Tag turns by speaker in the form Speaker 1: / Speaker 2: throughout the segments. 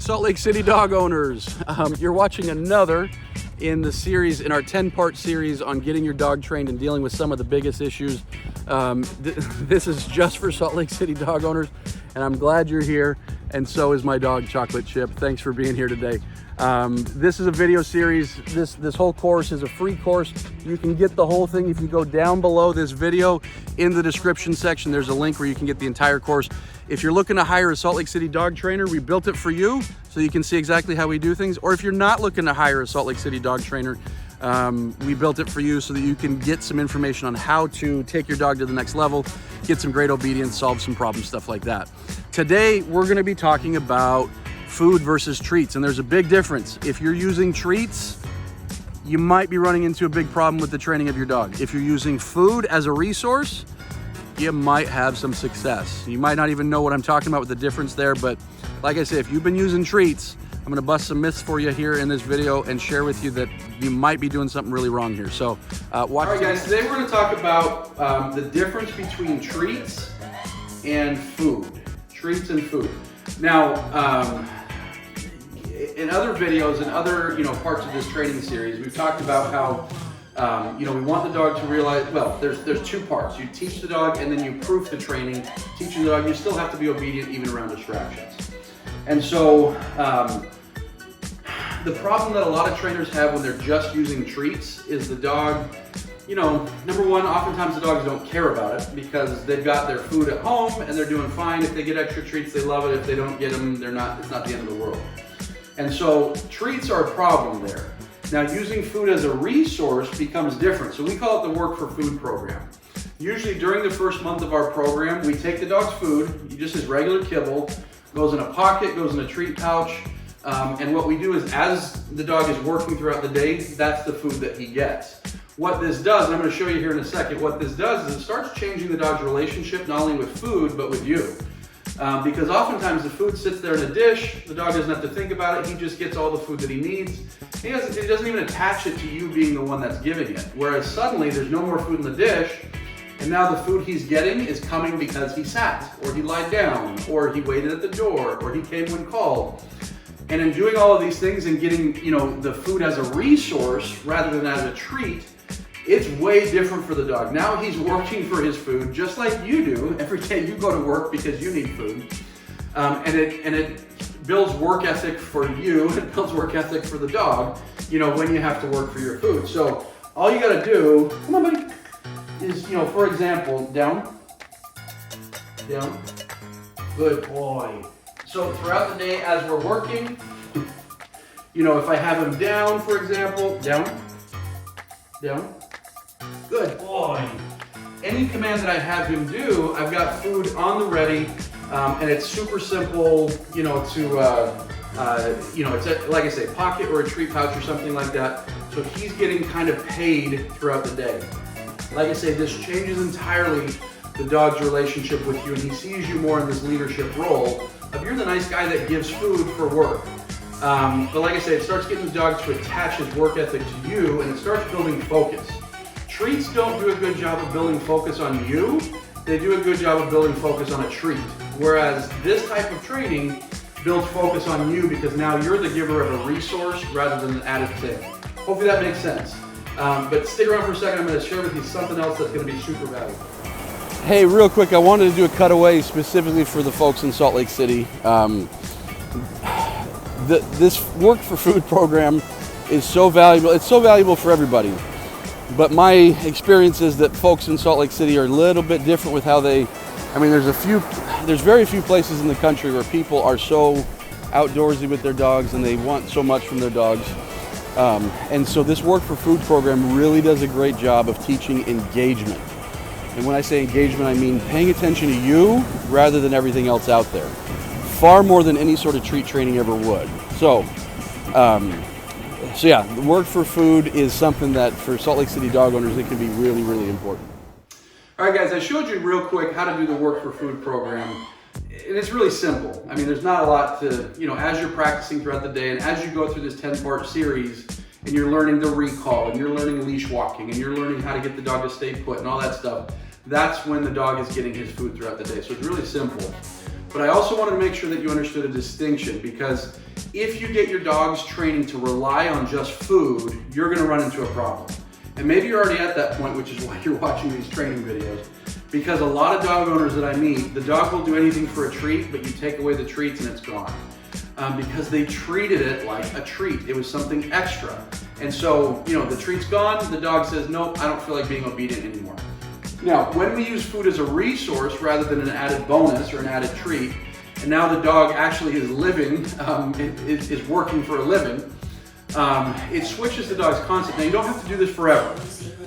Speaker 1: Salt Lake City dog owners. You're watching another in the series, in our 10-part series on getting your dog trained and dealing with some of the biggest issues. This is just for Salt Lake City dog owners, and I'm glad you're here, and so is my dog, Chocolate Chip. Thanks for being here today. This is a video series. This whole course is a free course. You can get the whole thing if you go down below this video. In the description section, there's a link where you can get the entire course. If you're looking to hire a Salt Lake City dog trainer, we built it for you so you can see exactly how we do things. Or if you're not looking to hire a Salt Lake City dog trainer, we built it for you so that you can get some information on how to take your dog to the next level, get some great obedience, solve some problems, stuff like that. Today, we're gonna be talking about food versus treats, and there's a big difference. If you're using treats, you might be running into a big problem with the training of your dog. If you're using food as a resource, you might have some success. You might not even know what I'm talking about with the difference there, but like I say, if you've been using treats, I'm gonna bust some myths for you here in this video and share with you that you might be doing something really wrong here. So watch. All right guys, today we're gonna talk about the difference between treats and food. Treats and food. Now, in other videos and other parts of this training series, we've talked about how we want the dog to realize, well, there's two parts. You teach the dog and then you proof the training. Teaching the dog, you still have to be obedient even around distractions. And so the problem that a lot of trainers have when they're just using treats is the dog, number one, oftentimes the dogs don't care about it because they've got their food at home and they're doing fine. If they get extra treats, they love it. If they don't get them, it's not the end of the world. And so treats are a problem there. Now, using food as a resource becomes different. So we call it the Work for Food program. Usually during the first month of our program, we take the dog's food, just his regular kibble, goes in a pocket, goes in a treat pouch, and what we do is as the dog is working throughout the day, that's the food that he gets. What this does, and I'm going to show you here in a second, what this does is it starts changing the dog's relationship not only with food, but with you. Because oftentimes the food sits there in a dish, the dog doesn't have to think about it, he just gets all the food that he needs. He doesn't even attach it to you being the one that's giving it. Whereas suddenly there's no more food in the dish, and now the food he's getting is coming because he sat, or he lied down, or he waited at the door, or he came when called. And in doing all of these things and getting the food as a resource rather than as a treat, it's way different for the dog. Now he's working for his food just like you do every day you go to work because you need food. And it builds work ethic for you, it builds work ethic for the dog, when you have to work for your food. So all you gotta do, come on buddy, is, for example, down, good boy. So throughout the day as we're working, if I have him down, for example, down, good boy. Any command that I have him do, I've got food on the ready, and it's super simple, it's like I say, pocket or a treat pouch or something like that. So he's getting kind of paid throughout the day. Like I say, this changes entirely the dog's relationship with you, and he sees you more in this leadership role of you're the nice guy that gives food for work. But like I say, it starts getting the dog to attach his work ethic to you, and it starts building focus. Treats don't do a good job of building focus on you. They do a good job of building focus on a treat. Whereas this type of training builds focus on you because now you're the giver of a resource rather than an added thing. Hopefully that makes sense. But stick around for a second. I'm going to share with you something else that's going to be super valuable. Hey, real quick, I wanted to do a cutaway specifically for the folks in Salt Lake City. This Work for Food program is so valuable. It's so valuable for everybody. But my experience is that folks in Salt Lake City are a little bit different with how there's very few places in the country where people are so outdoorsy with their dogs and they want so much from their dogs. And so this Work for Food program really does a great job of teaching engagement. And when I say engagement, I mean paying attention to you rather than everything else out there. Far more than any sort of treat training ever would. So yeah, the Work for Food is something that for Salt Lake City dog owners, it can be really, really important. All right, guys, I showed you real quick how to do the Work for Food program. And it's really simple. I mean, there's not a lot to, as you're practicing throughout the day and as you go through this 10-part series and you're learning the recall and you're learning leash walking and you're learning how to get the dog to stay put and all that stuff, that's when the dog is getting his food throughout the day. So it's really simple. But I also wanted to make sure that you understood a distinction, because if you get your dog's training to rely on just food, you're gonna run into a problem. And maybe you're already at that point, which is why you're watching these training videos. Because a lot of dog owners that I meet, the dog will do anything for a treat, but you take away the treats and it's gone. Because they treated it like a treat. It was something extra. And so, you know, the treat's gone, the dog says, nope, I don't feel like being obedient anymore. Now, when we use food as a resource rather than an added bonus or an added treat, and now the dog actually is living, is working for a living, it switches the dog's concept. Now, you don't have to do this forever,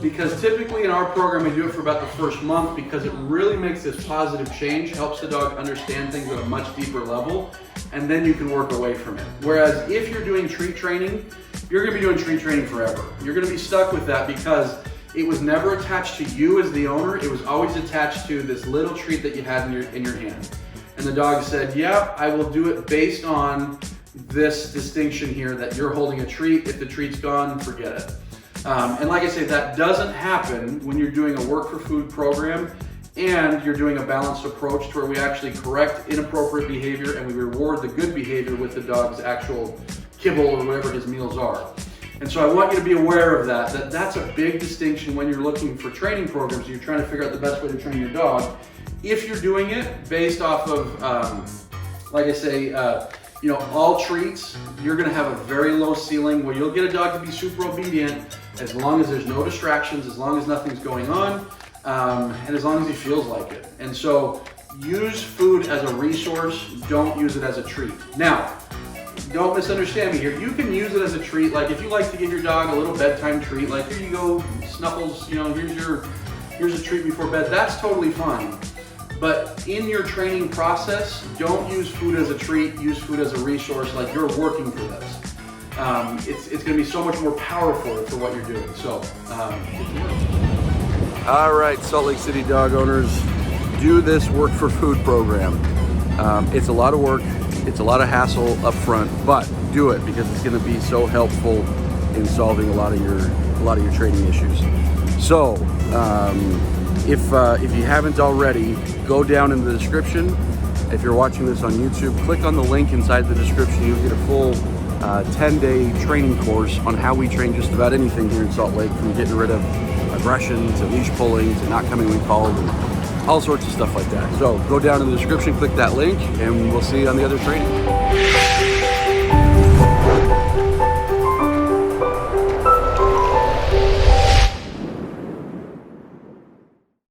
Speaker 1: because typically in our program we do it for about the first month, because it really makes this positive change, helps the dog understand things at a much deeper level, and then you can work away from it. Whereas if you're doing treat training, you're gonna be doing treat training forever. You're gonna be stuck with that because it was never attached to you as the owner. It was always attached to this little treat that you had in your hand. And the dog said, yeah, I will do it based on this distinction here that you're holding a treat. If the treat's gone, forget it. And like I say, that doesn't happen when you're doing a work for food program and you're doing a balanced approach to where we actually correct inappropriate behavior and we reward the good behavior with the dog's actual kibble or whatever his meals are. And so I want you to be aware of that that's a big distinction when you're looking for training programs. You're trying to figure out the best way to train your dog. If you're doing it based off of, like I say, you know, all treats, you're gonna have a very low ceiling where you'll get a dog to be super obedient as long as there's no distractions, as long as nothing's going on, and as long as he feels like it. And so use food as a resource, don't use it as a treat. Now, don't misunderstand me here. You can use it as a treat. Like if you like to give your dog a little bedtime treat, like here you go, Snuffles, you know, here's a treat before bed, that's totally fine. But in your training process, don't use food as a treat, use food as a resource, like you're working for this. It's gonna be so much more powerful for what you're doing, so. All right, Salt Lake City dog owners, do this work for food program. It's a lot of work, it's a lot of hassle up front, but do it because it's gonna be so helpful in solving a lot of your training issues. So, if you haven't already, go down in the description. If you're watching this on YouTube, click on the link inside the description. You'll get a full 10-day training course on how we train just about anything here in Salt Lake, from getting rid of aggression to leash pulling to not coming when called and all sorts of stuff like that. So go down in the description, click that link, and we'll see you on the other training.